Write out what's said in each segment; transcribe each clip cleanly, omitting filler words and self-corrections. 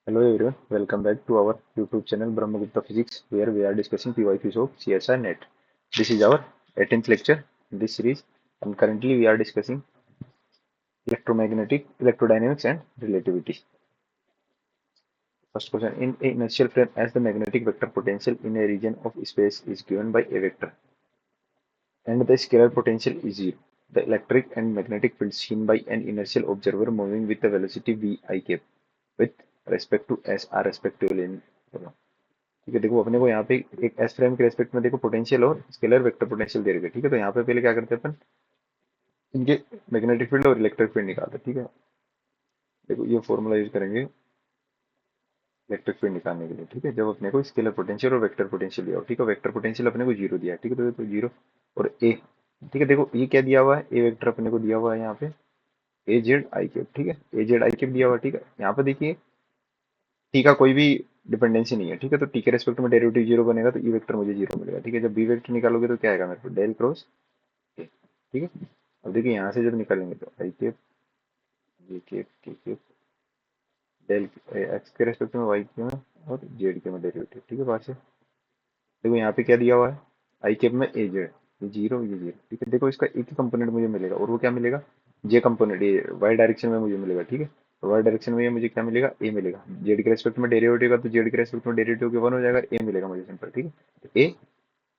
Hello everyone, welcome back to our YouTube channel Brahmagupta Physics, where we are discussing PYQs of CSI Net. This is our 18th lecture in this series, and currently we are discussing electrodynamics, and relativity. First question: in a inertial frame, as the magnetic vector potential in a region of space is given by a vector, and the scalar potential is zero, the electric and magnetic field seen by an inertial observer moving with the velocity v I cap with respect to s are respectively in. ठीक है, देखो अपने को यहाँ पे एक S frame के respect में देखो पोटेंशियल और स्केलर वेक्टर पोटेंशियल दे रखे हैं। ठीक है, तो यहाँ पे पहले क्या करते हैं अपन, इनके मैग्नेटिक फील्ड और इलेक्ट्रिक फील्ड निकालते हैं। ठीक है, देखो ये फॉर्मूला यूज करेंगे इलेक्ट्रिक फील्ड निकालने के लिए। ठीक है, जब अपने को स्केलर पोटेंशियल और वेक्टर पोटेंशियल दिया हो। ठीक है, वेक्टर पोटेंशियल अपने को जीरो दिया है। ठीक है, तो देखो जीरो और ए। ठीक है, देखो ये क्या दिया हुआ है, ए वेक्टर अपने को दिया हुआ है यहाँ पे ए जेड आई कैप। ठीक है, ए जेड आई कैप दिया हुआ है। ठीक है, यहाँ पे देखिए टी का कोई भी डिपेंडेंसी नहीं है। ठीक है, तो टी के रेस्पेक्ट में डेरिवेटिव जीरो बनेगा, तो ई वेक्टर मुझे जीरो मिलेगा। ठीक है, जब बी वेक्टर निकालोगे तो क्या आएगा मेरे को, डेल क्रॉस ए। ठीक है, अब देखिए यहाँ से जब निकालेंगे तो आई केप जे केप के केप डेल एक्स के रेस्पेक्ट में वाई के में और जेड के में डेरिवेटिव। ठीक है, बात से देखो यहाँ पे क्या दिया हुआ है, आई केप में ए जेड, ये जीरो ये जीरो। ठीक है, देखो इसका एक ही कंपोनेंट मुझे मिलेगा और वो क्या मिलेगा, जे कंपोनेंट, ये वाई डायरेक्शन में मुझे मिलेगा। ठीक है, तो वाई डायरेक्शन में ये मुझे क्या मिलेगा, ए मिलेगा। जेड के रेस्पेक्ट में डेरिवेटिव का तो जेड के रेस्पेक्ट में डेरिवेटिव के वन हो जाएगा, ए मिलेगा मुझे सिंपल। ठीक है, तो ए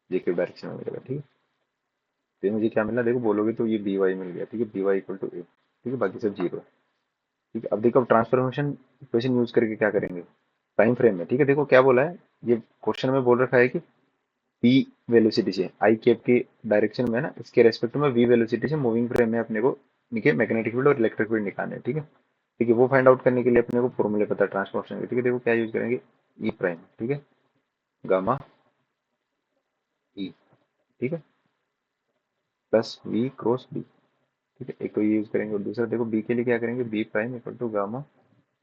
जे के डायरेक्शन में मिलेगा। ठीक है, तो ये मुझे क्या मिला, देखो बोलोगे तो ये बी वाई मिल गया। ठीक है, बी वाई इक्वल टू ए। ठीक है, बाकी सब जीरो। ठीक है, अब देखो अब ट्रांसफॉर्मेशन इक्वेशन यूज करके क्या करेंगे, टाइम फ्रेम में। ठीक है, देखो क्या बोला है, ये क्वेश्चन में बोल रखा है कि पी वेलोसिटी से आई कैप की डायरेक्शन में ना, इसके रेस्पेक्ट में वी वेलोसिटी से मूविंग फ्रेम में अपने को निके मैग्नेटिक फील्ड और इलेक्ट्रिक फील्ड निकालने हैं। ठीक है, ठीक है, वो फाइंड आउट करने के लिए अपने को फॉर्मूले पता है ट्रांसफॉर्मेशन के। ठीक है, देखो क्या यूज करेंगे, ई प्राइम। ठीक है, गामा ई। ठीक है, प्लस वी क्रॉस बी। ठीक है, एक तो ये यूज करेंगे और दूसरा देखो बी के लिए क्या करेंगे, B prime equal to gamma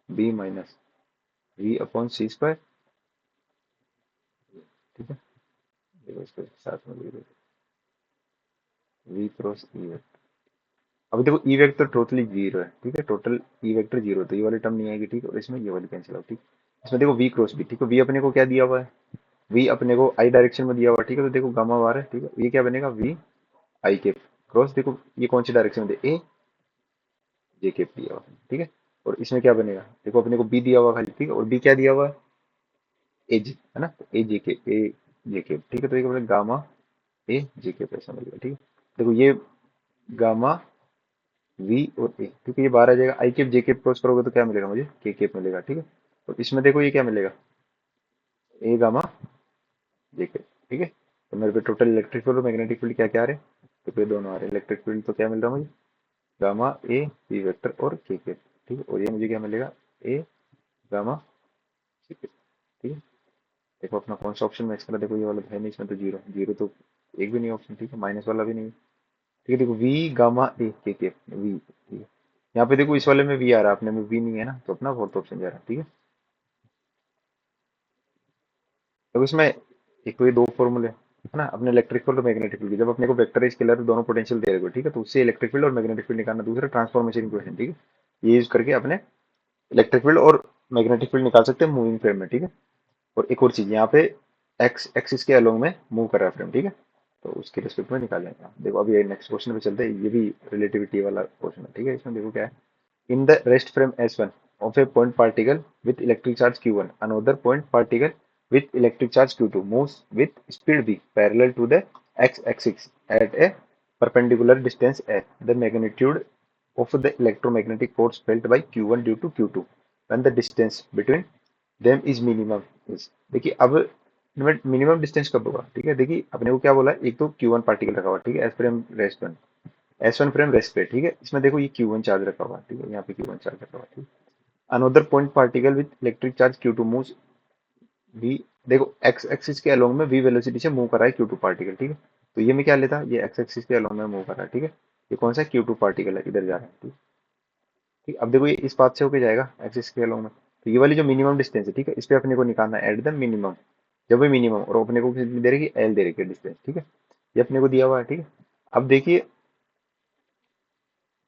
B minus V upon C square. ठीक है, देखो इसको साथ में लिख दो, वी क्रॉस ई वेक्टर। अब देखो ई वेक्टर टोटली जीरो है। ठीक है, टोटल ई वेक्टर जीरो, तो ये वाली टर्म नहीं आएगी। ठीक है, और इसमें ये वाली कैंसिल आउट। ठीक, इसमें देखो वी क्रॉस बी। ठीक है, वी अपने को क्या दिया हुआ है, वी अपने को आई डायरेक्शन में दिया हुआ है। ठीक है, तो देखो गामा बार है। ठीक है, ये क्या बनेगा, वी आई के क्रॉस, देखो ये कौन सी डायरेक्शन में दे, ए जे के दिया हुआ है। ठीक है, और इसमें क्या बनेगा, देखो अपने को बी दिया हुआ खाली। ठीक है, और बी क्या दिया हुआ है, ए जी है ना, ए जे के ए जे के। ठीक है, तो ये क्या बनेगा, गामा ए जे के ऐसा मिलेगा। ठीक है, देखो ये गामा वी और ए। ठीक है, ये बाहर आ जाएगा, आई केप जे केप क्रॉस करोगे तो क्या मिलेगा मुझे, के केप मिलेगा। ठीक है, और इसमें देखो ये क्या मिलेगा, ए गामा जे केप। ठीक है, तो मेरे पे टोटल इलेक्ट्रिक फील्ड और मैग्नेटिक फील्ड क्या क्या आ रहे हैं, तो पे दोनों आ रहे हैं। इलेक्ट्रिक फील्ड तो क्या मिल रहा है मुझे, गामा ए पी वेक्टर और के केप। ठीक है, और ये मुझे क्या मिलेगा, ए गामा के केप। ठीक है, देखो अपना कौन सा ऑप्शन मैच करा, देखो ये वाला तो है नहीं, इसमें तो जीरो जीरो तो एक भी नहीं ऑप्शन। ठीक है, माइनस वाला भी नहीं। ठीक है, देखो वी गामा ए के केप वी। ठीक है, यहाँ पे देखो इस वाले में वी आ रहा है, अपने में वी नहीं है ना, तो अपना फोर्थ ऑप्शन जा रहा है। ठीक है, तो इसमें एक तो ये दो फॉर्मूले है ना, अपने इलेक्ट्रिक फील्ड और मैग्नेटिक फील्ड, जब अपने को वेक्टर स्केलर दोनों पोटेंशियल दे रहे हो। ठीक है, तो उससे इलेक्ट्रिक फील्ड और मैग्नेटिक फील्ड निकालना, दूसरा ट्रांसफॉर्मेशन इक्वेशन। ठीक है, ये यूज करके अपने इलेक्ट्रिक फील्ड और मैग्नेटिक फील्ड निकाल सकते हैं मूविंग फ्रेम में। ठीक है, और एक और चीज यहाँ पे एक्स एक्सिस के अलोंग में मूव कर रहा है फ्रेम। ठीक है, तो उसके रिस्पेक्ट में निकालेंगे आप। देखो अभी नेक्स्ट क्वेश्चन पे चलते हैं, ये भी रिलेटिविटी वाला क्वेश्चन है। ठीक है, इसमें देखो क्या है, in the rest frame S1 of a point particle with electric charge Q1, another point particle with electric charge Q2 moves with speed v parallel to the x-axis at a perpendicular distance a. The magnitude of the electromagnetic force felt by Q1 due to Q2 when the distance between them is minimum is। देखिए अब minimum distance कब होगा। ठीक है, देखिए अपने को क्या बोला है, एक तो Q1 पार्टिकल रखा हुआ। ठीक है, S frame rest S1 frame rest पे। ठीक है, इसमें देखो ये Q1 चार्ज रखा हुआ है। ठीक है, यहाँ पे Q1 चार्ज रखा हुआ है। ठीक है, another point particle with electric charge Q2 moves v, देखो एक्स एक्सिस के अलोंग में v वेलोसिटी से मूव कर रहा है Q2 पार्टिकल। ठीक है, तो ये मैं क्या लेता, ये एक्स एक्सिस के अलोंग में मूव कर रहा है। ठीक है, ये कौन सा Q2 पार्टिकल है, इधर जा रहा है। ठीक है, ठीक, अब देखो ये इस पाथ से होके जाएगा एक्सिस के अलोंग में, तो ये वाली जो मिनिमम डिस्टेंस है। ठीक है, इस पे अपने को निकालना है एट द मिनिमम, जब भी मिनिमम, और अपने को कितनी दे रखी, एल दे रखी है डिस्टेंस। ठीक है, ये अपने को दिया हुआ है। ठीक है, अब देखिए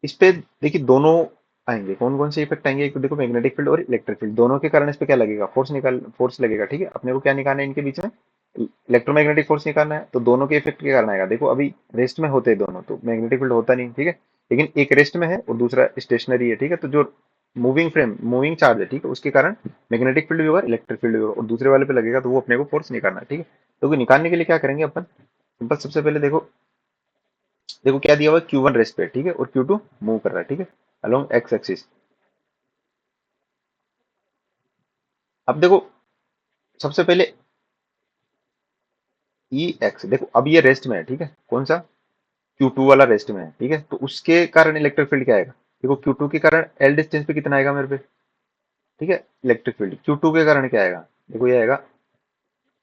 इस पे, देखिए दोनों आएंगे। कौन कौन से इफेक्ट आएंगे? एक तो देखो मैग्नेटिक फील्ड और इलेक्ट्रिक फील्ड दोनों के कारण इस पे क्या लगेगा? फोर्स लगेगा। ठीक है, अपने को क्या निकालना है इनके बीच में? इलेक्ट्रोमैग्नेटिक फोर्स निकालना है। तो दोनों के इफेक्ट के कारण आएगा। देखो अभी रेस्ट में होते हैं दोनों, तो मैग्नेटिक फील्ड होता नहीं। ठीक है, लेकिन एक रेस्ट में है और दूसरा स्टेशनरी है। ठीक है, तो जो मूविंग चार्ज है, ठीक है, उसके कारण मैग्नेटिक फील्ड भी होगा, इलेक्ट्रिक फील्ड भी होगा, और दूसरे वाले पे लगेगा, तो वो अपने को फोर्स निकालना है। ठीक है, तो निकालने के लिए क्या करेंगे अपन? सिंपल, सबसे पहले देखो, देखो क्या दिया हुआ है, Q1 रेस्ट पे, ठीक है, और Q2 मूव कर रहा है। ठीक है, अलोंग एक्स एक्सिस। अब देखो, सबसे पहले ई एक्स, देखो अब ये रेस्ट में है। ठीक है, कौन सा? Q2 वाला रेस्ट में है। ठीक है, तो उसके कारण इलेक्ट्रिक फील्ड क्या आएगा? देखो Q2 के कारण एल डिस्टेंस पे कितना आएगा मेरे पे? ठीक है, इलेक्ट्रिक फील्ड Q2 के कारण क्या आएगा? देखो ये आएगा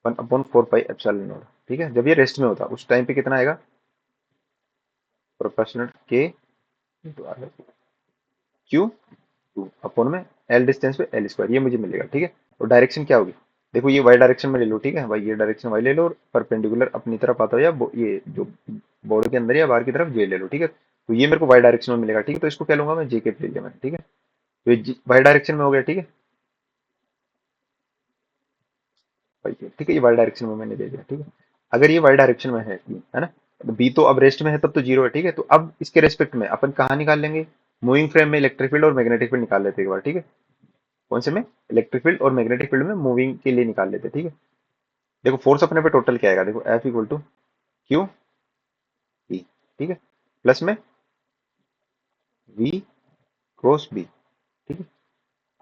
1/4 पाई एप्सिलॉन नॉट। ठीक है, जब ये रेस्ट में होता उस टाइम पे कितना आएगा? प्रोपोर्शनल के Q2 में एल डिस्टेंस पे एल स्क्वायर, ये मुझे मिलेगा। ठीक है, और डायरेक्शन क्या होगी? देखो ये वाई डायरेक्शन में ले लो। ठीक है भाई, ये डायरेक्शन वाई ले लो, और परपेंडिकुलर अपनी तरफ आता हो, या ये जो बॉर्डर के अंदर या बाहर की तरफ जे ले लो। ठीक है, तो ये मेरे को वाई डायरेक्शन में मिलेगा। ठीक है, तो इसको क्या लूंगा मैं? जे के ले लिया मैंने। ठीक है, तो ये वाई डायरेक्शन में हो गया। ठीक है भाई, ठीक है, ये वाई डायरेक्शन में मैंने दे दिया। ठीक है, अगर ये वाई डायरेक्शन में है ना, तो बी तो अब रेस्ट में है, तब तो जीरो है। ठीक है, तो अब इसके रेस्पेक्ट में अपन कहाँ निकाल लेंगे? मूविंग फ्रेम में इलेक्ट्रिक फील्ड और मैग्नेटिक फील्ड निकाल लेते हैं एक बार। ठीक है, कौन से में? इलेक्ट्रिक फील्ड और मैग्नेटिक फील्ड में मूविंग के लिए निकाल लेते हैं। ठीक है, देखो फोर्स अपने पे टोटल क्या आएगा? देखो F equal to Q E. ठीक है, प्लस में वी क्रॉस बी। ठीक है,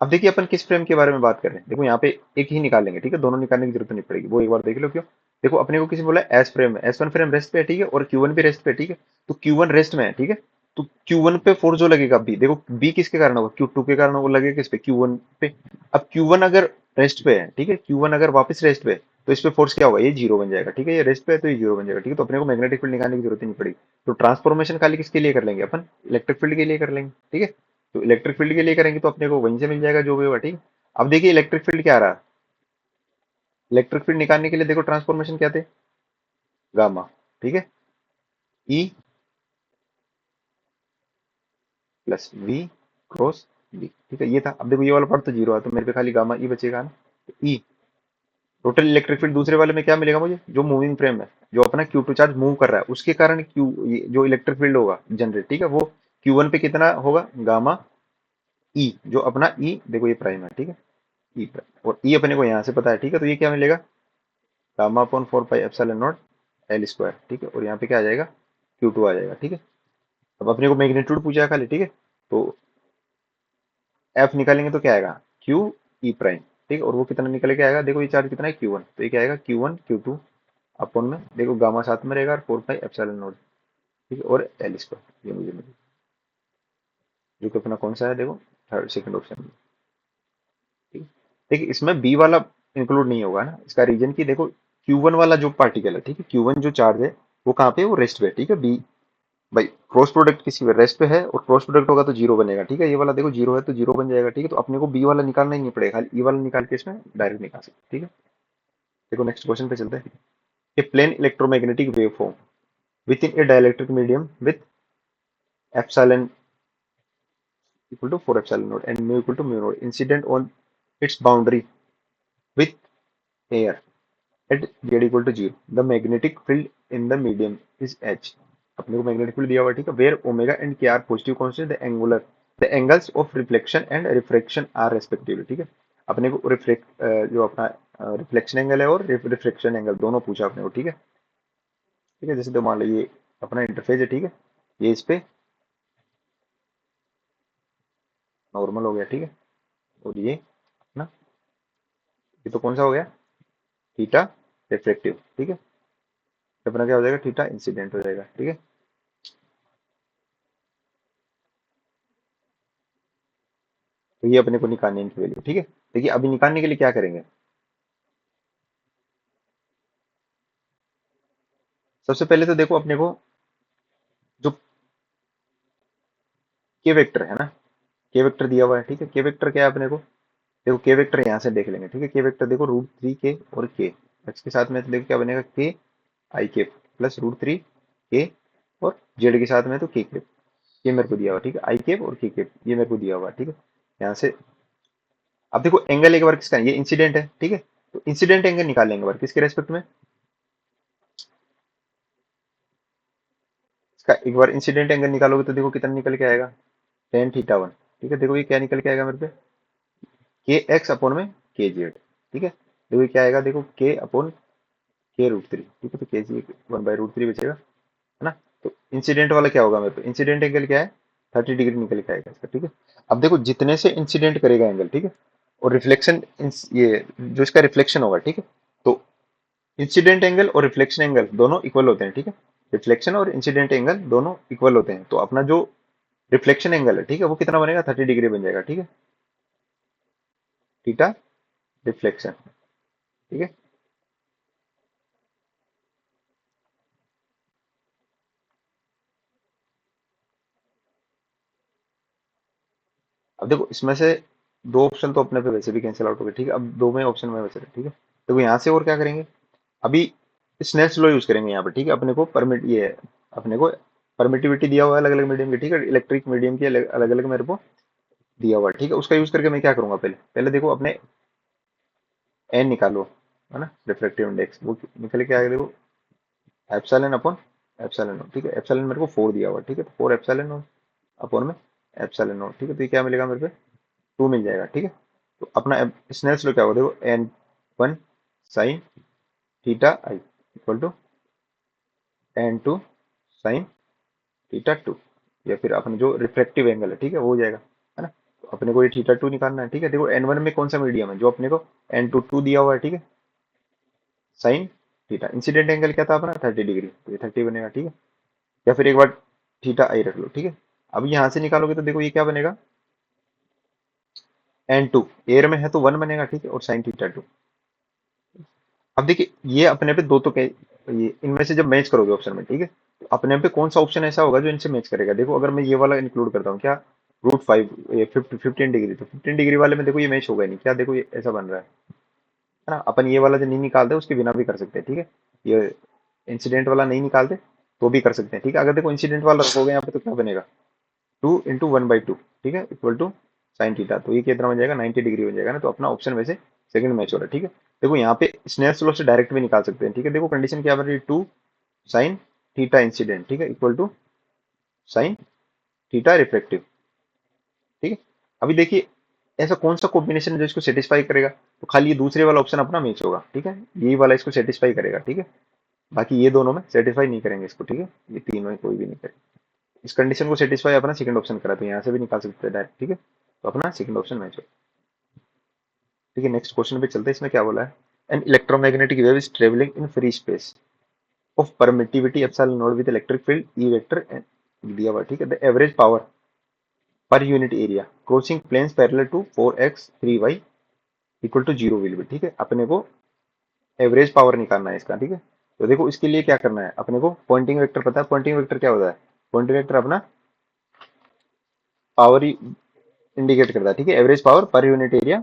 अब देखिए अपन किस फ्रेम के बारे में बात कर रहे हैं। देखो यहाँ पे एक ही निकालेंगे। ठीक है, दोनों निकालने की जरूरत नहीं पड़ेगी, वो एक बार देख लो क्यों। देखो अपने को किसी बोला एस फ्रेम है, S1 फ्रेम रेस्ट पे है। ठीक है, और Q1 भी रेस्ट पे है। ठीक है, तो Q1 रेस्ट में है। ठीक है, तो Q1 पे फोर्स जो लगेगा बी, देखो बी किसके कारण होगा? Q2 के कारण, वो लगेगा किस पे? Q1 पे। अब Q1 अगर रेस्ट पे है, ठीक है, Q1 अगर वापस रेस्ट पे है, तो इस पे फोर्स क्या होगा? ये जीरो बन जाएगा। ठीक है, ये रेस्ट पे है तो ये जीरो बन जाएगा। ठीक है, तो अपने को मैग्नेटिक फील्ड निकालने की जरूरत ही नहीं पड़ेगी। तो ट्रांसफॉर्मेशन खाली किसके लिए कर लेंगे अपन? इलेक्ट्रिक फील्ड के लिए कर लेंगे। ठीक है, तो इलेक्ट्रिक फील्ड के लिए करेंगे तो अपने को वहीं से मिल जाएगा जो भी होगा। ठीक है, अब देखिए इलेक्ट्रिक फील्ड क्या आ रहा है? इलेक्ट्रिक फील्ड निकालने के लिए देखो ट्रांसफॉर्मेशन क्या थे? गामा। ठीक है, E plus V cross B. ठीक है, ये था। अब देखो ये वाला पार्ट तो जीरो है, तो मेरे पे खाली गामा ई बचेगा ना। ई टोटल इलेक्ट्रिक फील्ड दूसरे वाले में क्या मिलेगा मुझे? जो मूविंग फ्रेम है, जो अपना Q2 चार्ज मूव कर रहा है, उसके कारण क्यू, जो इलेक्ट्रिक फील्ड होगा जनरेट, ठीक है, वो Q1 पे कितना होगा? गामा ई, जो अपना ई, देखो ये प्राइम है। ठीक है, ई प्राइम, और ई अपने को यहाँ से पता है। ठीक है, तो ये क्या मिलेगा? Gamma upon 4 pi epsilon naught L square. ठीक है, और यहाँ पे क्या आ जाएगा? Q2 आ जाएगा। ठीक है, अब अपने को मैग्नीट्यूड पूछा है खाली। ठीक है, तो एफ निकालेंगे तो क्या आएगा? Q E prime. ठीक है, और वो कितना निकल के आएगा? देखो ये चार्ज कितना है? Q1, तो ये क्या आएगा? Q1 Q2 अपन में, देखो गामा साथ में रहेगा, 4 पाई एप्सिलॉन नॉट। ठीक है, और एल स्क्वायर, ये मुझे मिलेगा, जो कि अपना कौन सा है? देखो थर्ड सेकंड ऑप्शन में। ठीक है, देखिए इसमें बी वाला इंक्लूड नहीं होगा ना, इसका रीजन की देखो Q1 वाला जो पार्टिकल है, ठीक है, Q1 जो चार्ज है वो कहाँ पे है? वो रेस्ट पे है। ठीक है, बी भाई क्रॉस प्रोडक्ट किसी रेस्ट पे है, और क्रॉस प्रोडक्ट होगा तो जीरो बनेगा। ठीक है, ये वाला देखो जीरो है तो जीरो बन जाएगा। ठीक है, तो अपने को बी वाला निकालना ही नहीं पड़ेगा, खाली ई वाला निकाल के इसमें डायरेक्ट निकाल सकते। ठीक है, देखो नेक्स्ट क्वेश्चन पे चलते हैं। A plane electromagnetic wave form with in a dielectric medium with epsilon equal to 4 epsilon naught and mu equal to mu naught incident on its boundary with air at z equal to zero, the magnetic field in the medium is H. अपने को magnetic field दिया हुआ है। ठीक है, where omega and k are positive constant, the angles of reflection and refraction are respectively. ठीक है, अपने को रिफ्लेक्ट जो अपना रिफ्लेक्शन एंगल है और रिफ्रैक्शन एंगल दोनों पूछा अपने को। ठीक है, ठीक है, जैसे तो मान लो ये अपना इंटरफेस है। ठीक है, ये इस पे नॉर्मल हो गया। ठीक है, और ये ना, ये तो कौन सा हो गया? Theta reflective. ठीक है, तो अपना क्या हो जाएगा? थीटा इंसिडेंट हो जाएगा। ठीक है, तो ये अपने को निकालने की वैल्यू। ठीक है, देखिए अभी निकालने के लिए क्या करेंगे? सबसे पहले तो देखो अपने को जो के वेक्टर है ना, के वेक्टर दिया हुआ है। ठीक है, के वेक्टर क्या है अपने को? देखो के वेक्टर यहाँ से देख लेंगे। ठीक है, के वेक्टर देखो √3 के और के, एक्स के साथ में तो देखो क्या बनेगा? के आई के प्लस √3 के, और जेड के साथ में तो के। ये मेरे को दिया हुआ, ठीक है, आई कैप और के कैप ये मेरे को दिया हुआ, ठीक है। यहाँ से अब देखो एंगल एक बार किसका है? ये इंसिडेंट है, ठीक है। तो इंसिडेंट एंगल निकालेंगे एक बार किसके रेस्पेक्ट में, इसका एक बार इंसिडेंट एंगल निकालोगे तो देखो कितना निकल के आएगा, टेन थीटा वन, ठीक है। देखो ये क्या निकल के आएगा मेरे पे, के एक्स अपॉन में के जेड, ठीक है। देखो ये क्या आएगा, देखो के अपॉन के रूट थ्री, ठीक है। तो के जी वन बाई रूट थ्री बचेगा, है ना। तो इंसिडेंट वाला क्या होगा मेरे पे, इंसिडेंट एंगल क्या है, 30 डिग्री निकल के आएगा इसका, ठीक है। अब देखो जितने से इंसिडेंट करेगा एंगल, ठीक है, और रिफ्लेक्शन, ये जो इसका रिफ्लेक्शन होगा, ठीक है। तो इंसिडेंट एंगल और रिफ्लेक्शन एंगल दोनों इक्वल होते हैं, ठीक है। रिफ्लेक्शन और इंसिडेंट एंगल दोनों इक्वल होते हैं, तो अपना जो रिफ्लेक्शन एंगल है, ठीक है, वो कितना बनेगा, 30 डिग्री बन जाएगा, ठीक है। थीटा रिफ्लेक्शन, ठीक है। अब देखो इसमें से दो ऑप्शन तो अपने पे वैसे भी कैंसिल आउट हो गए, ठीक है। अब दो में ऑप्शन में बच रहे, ठीक है। देखो यहाँ से और क्या करेंगे, अभी स्नेल्स लॉ यूज करेंगे यहाँ पे, ठीक है। अपने को परमिट ये अपने को परमिटिविटी दिया हुआ है अलग अलग मीडियम की, ठीक है। इलेक्ट्रिक मीडियम की अलग अलग मेरे को दिया हुआ है, ठीक है। उसका यूज करके मैं क्या करूंगा, पहले पहले देखो अपने एन निकालो, है ना, रिफ्रैक्टिव इंडेक्स वो निकल के आएगा, देखो एप्सिलॉन अपॉन एप्सिलॉन नॉट, ठीक है। एप्सिलॉन मेरे को 4 दिया हुआ है, ठीक है। तो 4 एप्सिलॉन नॉट अपॉन में एप्सिलॉन नॉट, ठीक है। तो ये क्या मिलेगा मेरे पे, 2 मिल जाएगा, ठीक है। तो अपना स्नेल्स लॉ क्या होगा, देखो N one sine theta I equal to N two sine theta two, या फिर अपने जो रिफ्रैक्टिव एंगल है, ठीक है, वो हो जाएगा, है ना। तो अपने को ये थीटा टू निकालना है, ठीक है। देखो एन वन में कौन सा मीडियम है, जो अपने को एन टू टू दिया हुआ है, ठीक है, साइन थीटा। इंसिडेंट एंगल क्या था अपना, 30 डिग्री, तो ये 30 बनेगा, ठीक है। या फिर एक बार थीटा आई रख लो, ठीक है। अब यहाँ से निकालोगे तो देखो ये क्या बनेगा, एन टू एयर में है तो वन बनेगा, ठीक है, और साइन थीटा टू। अब देखिए ये अपने पे दो तो ये इनमें से जब मैच करोगे ऑप्शन में, ठीक है, तो अपने पे कौन सा ऑप्शन ऐसा होगा जो इनसे मैच करेगा। देखो अगर मैं ये वाला इंक्लूड करता हूँ क्या, रूट फाइव, ये 15 डिग्री, तो 15 डिग्री वाले में देखो ये मैच होगा ही नहीं, क्या देखो ये ऐसा बन रहा है ना। अपन ये वाला जो नहीं निकालते उसके बिना भी कर सकते हैं, ठीक है। ये इंसिडेंट वाला नहीं निकालते तो भी कर सकते हैं, ठीक है। अगर देखो इंसिडेंट वाला रखोगे यहाँ पे तो क्या बनेगा, 2 × 1/2, ठीक है, इक्वल टू साइन थीटा। तो ये कितना बन जाएगा, 90 डिग्री बन जाएगा ना। तो अपना ऑप्शन में से सेकंड मैच हो रहा है, ठीक है। देखो यहाँ पे स्नेल्स लॉ से डायरेक्ट भी निकाल सकते हैं, ठीक है। देखो कंडीशन क्या बन रही है, 2 साइन थीटा इंसिडेंट, ठीक है, equal to sine theta reflective, ठीक है। अभी देखिए ऐसा कौन सा कॉम्बिनेशन है जो इसको सेटिस्फाई करेगा, तो खाली ये दूसरे वाला ऑप्शन अपना मैच होगा, ठीक है। यही वाला इसको सेटिस्फाई करेगा, ठीक है। बाकी ये दोनों में सेटिस्फाई नहीं करेंगे इसको, ठीक है। ये तीनों में कोई भी नहीं करेगा। इस कंडीशन को सेटिस्फाई अपना सेकंड ऑप्शन करा, तो यहाँ से भी निकाल सकते हैं डायरेक्ट, ठीक है। तो अपना सेकंड ऑप्शन मैच हो, ठीक है। नेक्स्ट क्वेश्चन पे चलते हैं, इसमें क्या बोला है, an electromagnetic wave is travelling in free space of permittivity epsilon naught with electric field E vector दिया हुआ, ठीक है। The average power per unit area crossing planes parallel to 4x3y equal to 0 will be, ठीक है। अपने को average power निकालना है इसका, ठीक है। तो देखो इसके लिए क्या करना है, अपने को पॉइंटिंग वेक्टर पता है, पॉइंटिंग वेक्टर क्या होता है, पॉइंटिंग वेक्टर अपना पावर इंडिकेट करता है, ठीक है, average power per unit area,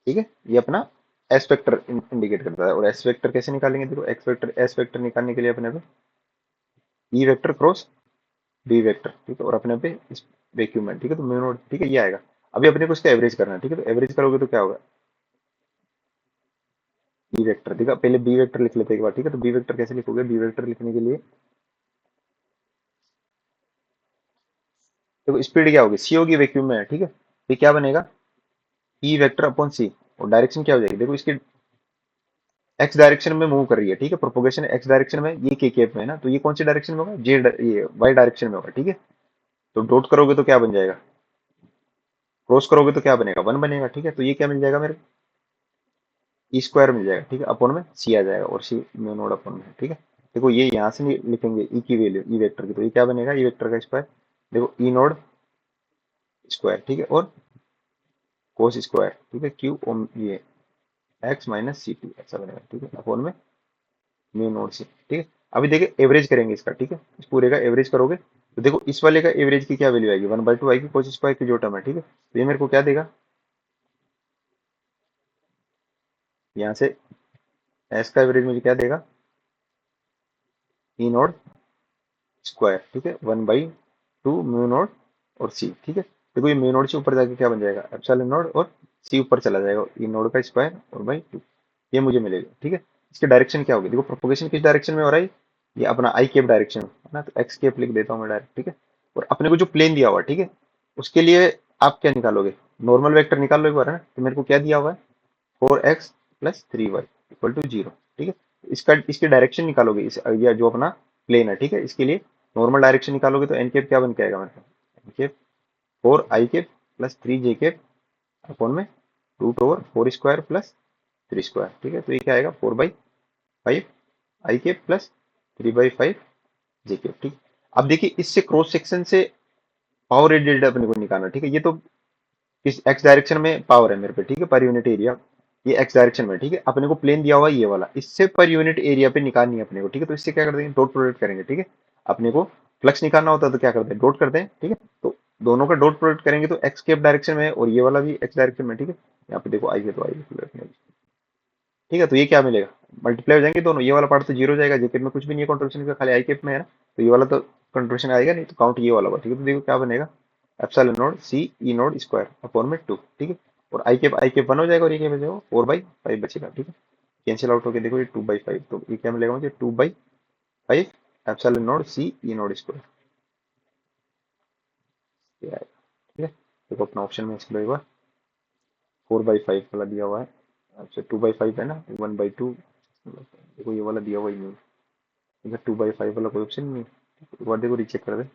ठीक है। ये अपना एस वेक्टर इंडिकेट करता है। और एस वेक्टर कैसे निकालेंगे, देखो एक्स वेक्टर एस वेक्टर निकालने के लिए अपने पे E vector cross B vector, ठीक है, और अपने पे इस वैक्यूम में, ठीक है, तो म्यू नॉट, ठीक है, ये आएगा। अभी अपने को इसका एवरेज करना है, ठीक है। तो एवरेज करोगे तो क्या होगा, बी वेक्टर, ठीक है। पहले बी वेक्टर लिख लेते हैं एक बार, ठीक है। तो बी वेक्टर कैसे लिखोगे, बी वेक्टर लिखने के लिए देखो स्पीड क्या होगी, सी होगी, वैक्यूम में है, ठीक है। तो ये क्या बनेगा, ई वेक्टर अपॉन सी, और डायरेक्शन क्या हो जाएगी, देखो इसकी एक्स डायरेक्शन में मूव कर रही है, ठीक है। प्रोपोगेशन एक्स डायरेक्शन में, ये के केप में है ना, तो ये कौन सी डायरेक्शन में होगा, जे ये वाई डायरेक्शन में होगा, ठीक है। तो डॉट करोगे तो क्या बन जाएगा, क्रॉस करोगे तो क्या बनेगा, वन बनेगा, ठीक है। तो ये क्या मिल जाएगा मेरे, ई स्क्वायर मिल जाएगा, ठीक है, अपॉन में सी आ जाएगा, और सी म्यू नोड अपॉन में, ठीक है। देखो ये यहाँ से लिखेंगे ई की वैल्यू ई वेक्टर की, तो ये क्या बनेगा, ई वेक्टर का स्क्वायर, देखो ई नोड स्क्वायर, ठीक है, और कोस स्क्वायर, ठीक है, क्यू ओम ये एक्स माइनस सी टी ऐसा बनेगा, ठीक है, अपॉन में म्यू नोड सी, ठीक है। अभी देखिए एवरेज करेंगे इसका, ठीक है, इस पूरे का एवरेज करोगे तो देखो इस वाले का एवरेज की क्या वैल्यू आएगी, 1/2 आएगी कोस स्क्वायर की जो टर्म है, ठीक है। तो ये मेरे को क्या देगा, यहाँ से एस का एवरेज मुझे क्या देगा, ई नोड स्क्वायर, ठीक है, 1/2 टू म्यू नॉट और सी, ठीक है। देखो ये म्यू नॉट से ऊपर जाके क्या बन जाएगा, एप्सिलॉन नॉट, और सी ऊपर चला जाएगा, ई नॉट का स्क्वायर और बाई टू, ये मुझे मिलेगा, ठीक है। इसके डायरेक्शन क्या होगी, देखो प्रोपोगेशन किस डायरेक्शन में हो रहा है, ये अपना आई केप डायरेक्शन है ना, तो एक्स केप लिख देता हूँ मैं डायरेक्ट, ठीक है। और अपने को जो प्लेन दिया हुआ है, ठीक है, उसके लिए आप क्या निकालोगे, नॉर्मल वेक्टर निकाल लो एक बार, है ना। तो मेरे को क्या दिया हुआ है, 4x plus 3y equal to 0, ठीक है। इसका इसकी डायरेक्शन निकालोगे, इस या जो अपना प्लेन है, ठीक है, इसके लिए नॉर्मल डायरेक्शन निकालोगे तो एन केप क्या बन के आएगा मेरे को, n cap 4i cap plus 3j cap upon में root over 4 square plus 3 square, ठीक है। तो ये क्या आएगा, 4/5 i cap plus 3/5 j cap, ठीक। अब देखिए इससे क्रॉस सेक्शन से पावर रेडिएटेड अपने को निकालना, ठीक है। ये तो इस एक्स डायरेक्शन में पावर है मेरे पे, ठीक है, पर यूनिट एरिया, ये एक्स डायरेक्शन में, ठीक है। अपने को प्लेन दिया हुआ है ये वाला, इससे पर यूनिट एरिया पे निकालनी है अपने को, ठीक है। तो इससे क्या कर देंगे, डॉट प्रोडक्ट करेंगे, ठीक है। अपने को फ्लक्स निकालना होता है तो क्या करते हैं, डॉट करते हैं, ठीक है। तो दोनों का डॉट प्रोडक्ट करेंगे तो एक्स केप डायरेक्शन में है और ये वाला भी एक्स डायरेक्शन में, ठीक है। यहाँ पे देखो आई है तो आई, ठीक है। तो ये क्या मिलेगा, मल्टीप्लाई हो जाएंगे दोनों, ये वाला पार्ट तो जीरो जाएगा, जेकेट में कुछ भी नहीं है कंट्रीब्यूशन का, खाली आई केप में है ना, तो ये वाला तो कंट्रीब्यूशन आएगा नहीं, तो काउंट ये वाला होगा, ठीक है। तो देखो क्या बनेगा, epsilon naught C E naught square upon में 2, ठीक है। और आई केप 1 हो जाएगा और ये क्या बचेगा, 4/5 बचेगा, ठीक है। कैंसिल आउट होकर देखो ये 2/5, तो ये क्या मिलेगा मुझे, 2/5 epsilon naught C E naught square, ये आएगा, ठीक है। देखो अपना ऑप्शन में इसको एक बार 4/5 वाला दिया हुआ है, अच्छा 2/5 है ना, 1/2, देखो ये वाला दिया हुआ ही नहीं, इधर 2/5 वाला कोई ऑप्शन नहीं है। एक बार देखो रीचेक कर दे,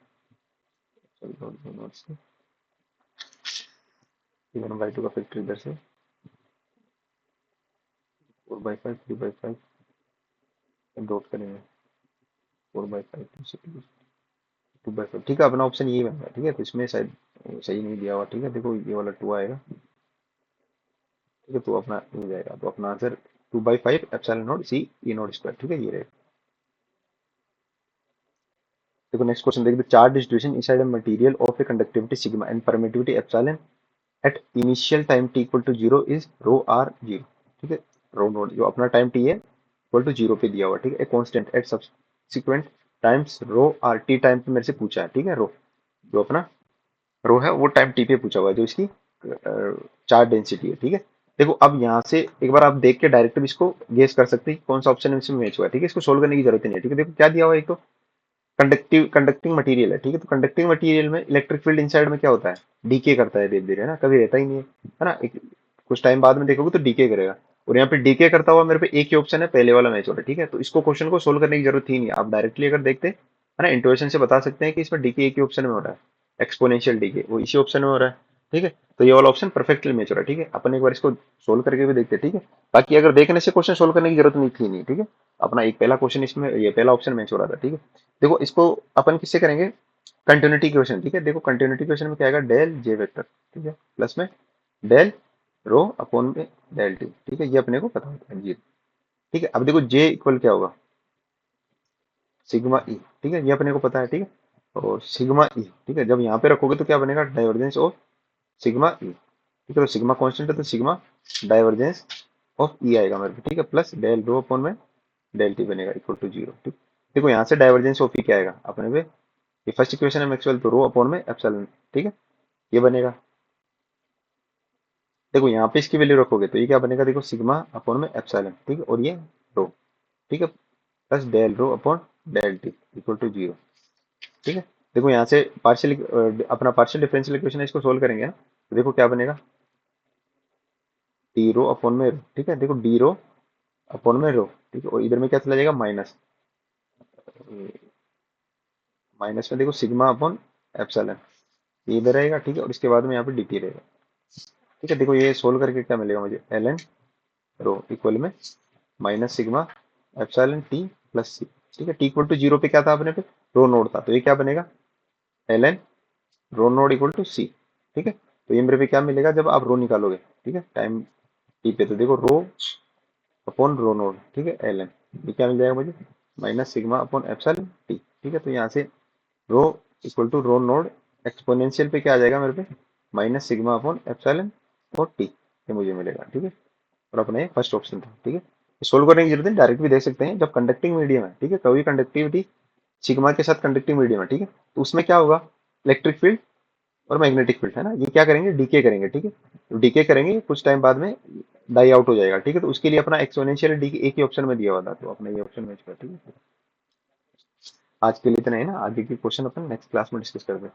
1/2 का फैक्टर इधर से 4/5 3/5 डॉट करेंगे, 4/5 2/5, ठीक है। अपना ऑप्शन यही बन रहा है, ठीक है। तो इसमें शायद सही नहीं दिया हुआ, ठीक है। देखो ये वाला 2 आएगा, ठीक है। तो अपना हो जाएगा, तो अपना answer 2/5 epsilon naught C E naught square, ठीक है, ये रहेगा। देखो नेक्स्ट क्वेश्चन देखते, charge distribution inside a material of a conductivity sigma and permittivity epsilon at initial time T equal to zero is rho R zero, ठीक है। Rho naught जो अपना टाइम टी है इक्वल टू जीरो पे दिया हुआ, ठीक है। Constant at subsequent times rho R, T time पे मेरे से पूछा है, ठीक है। रो जो अपना रो है वो टाइम टी पे पूछा हुआ है, जो इसकी चार्ज डेंसिटी है, ठीक है। देखो अब यहाँ से एक बार आप देख के डायरेक्ट भी इसको गेस कर सकते हैं कौन सा ऑप्शन इसमें मैच हुआ है, ठीक है। इसको सोल्व करने की जरूरत नहीं है, ठीक है। देखो क्या दिया हुआ है, एक तो कंडक्टिंग मटेरियल है, ठीक है। तो कंडक्टिंग मटेरियल में इलेक्ट्रिक फील्ड इनसाइड में क्या होता है, डीके करता है धीरे धीरे, है ना, कभी रहता ही नहीं है ना। कुछ टाइम बाद में देखोगे तो डीके करेगा, और यहाँ पे डीके करता हुआ मेरे पे एक ही ऑप्शन है, पहले वाला मैच हो रहा है, ठीक है। तो इसको क्वेश्चन को सोल्व करने की जरूरत ही नहीं है, आप डायरेक्टली अगर देखते है ना, इंट्यूशन से बता सकते हैं कि इसमें डीके एक ही ऑप्शन में हो रहा है, एक्सपोनेंशियल डीके वो इसी ऑप्शन में हो रहा है, ठीक है। तो ये वाला ऑप्शन परफेक्टली मैच हो रहा है, ठीक है। अपन एक बार इसको सोल्व करके भी देखते हैं, ठीक है। बाकी अगर देखने से क्वेश्चन सोल्व करने की जरूरत नहीं थी, नहीं, ठीक है। अपना एक पहला क्वेश्चन इसमें, ये पहला ऑप्शन मैच हो रहा था, ठीक है। देखो इसको अपन किससे करेंगे, कंटिन्यूटी क्वेश्चन, ठीक है। देखो कंटिन्यूटी क्वेश्चन में क्या आएगा, डेल जे वेक्टर, ठीक है, प्लस में डेल रो अपॉन में डेल टी, ठीक है। ये अपने को पता होता है जी, ठीक है। अब देखो जे इक्वल क्या होगा, सिग्मा ई, ठीक है, ये अपने को पता है, ठीक है। और सिग्मा ई, ठीक है, जब यहाँ पे रखोगे तो क्या बनेगा, डाइवर्जेंस ऑफ सिग्मा ई, ठीक है। तो सिग्मा कांस्टेंट है तो सिग्मा डाइवर्जेंस ऑफ ई आएगा मेरे को, ठीक है, प्लस डेल रो अपॉन में डेल टी बनेगा इक्वल टू जीरो, ठीक। देखो यहाँ से डाइवर्जेंस ऑफ ई क्या आएगा अपने पे, ये फर्स्ट इक्वेशन है मैक्सवेल, तो रो अपॉन में एप्सिलॉन, ठीक है, ये बनेगा। देखो यहाँ पे इसकी वैल्यू रखोगे तो ये क्या बनेगा, देखो सिग्मा अपॉन में एप्सिलॉन, ठीक है, और ये रो, ठीक है, plus del rho upon del T equal to zero, ठीक है। देखो यहाँ से पार्शियल अपना पार्शियल डिफरेंशियल इक्वेशन है, इसको सोल्व करेंगे ना, तो देखो क्या बनेगा, डी रो अपॉन में रो, ठीक है। देखो डी रो अपॉन में रो, ठीक है, और इधर में क्या चला जाएगा, माइनस, माइनस में देखो सिग्मा अपॉन एप्सिलॉन, ये इधर रहेगा, ठीक है। और इसके बाद में यहाँ पे डी टी रहेगा, ठीक है। देखो ये सोल्व करके क्या मिलेगा मुझे, एल एन रो इक्वल में minus sigma epsilon T plus C, ठीक है। टी इक्वल टू जीरो पे क्या था अपने पे, रो नोड था, तो ये क्या बनेगा, L N rho naught equal to C, ठीक है। तो ये मेरे पे क्या मिलेगा जब आप रो निकालोगे, ठीक है, टाइम टी पे, तो देखो रो अपॉन रो नोड, ठीक है, एल एन, ये क्या मिल जाएगा मुझे, minus sigma upon epsilon T, ठीक है। तो यहाँ से rho equal to rho naught exponential पे क्या आ जाएगा मेरे पे, माइनस सिग्मा अपॉन एप्सिलॉन और टी, ये मुझे मिलेगा, ठीक है। और अपना ये फर्स्ट ऑप्शन था, ठीक है। सोल्व करने की जरूरत है, डायरेक्ट भी देख सकते हैं, जब कंडक्टिंग मीडियम है, ठीक है, कभी कंडक्टिविटी सिग्मा के साथ कंडक्टिंग मीडियम है, ठीक है, तो उसमें क्या होगा, इलेक्ट्रिक फील्ड और मैग्नेटिक फील्ड है ना, ये क्या करेंगे, डीके करेंगे, ठीक है। तो डीके करेंगे कुछ टाइम बाद में डाई आउट हो जाएगा, ठीक है। तो उसके लिए अपना एक्सपोनेंशियल डी एक ही ऑप्शन में दिया हुआ था, तो अपना ये ऑप्शन मैच कर, ठीक है। आज के लिए इतना है ना, आगे की क्वेश्चन अपन नेक्स्ट क्लास में डिस्कस करते हैं।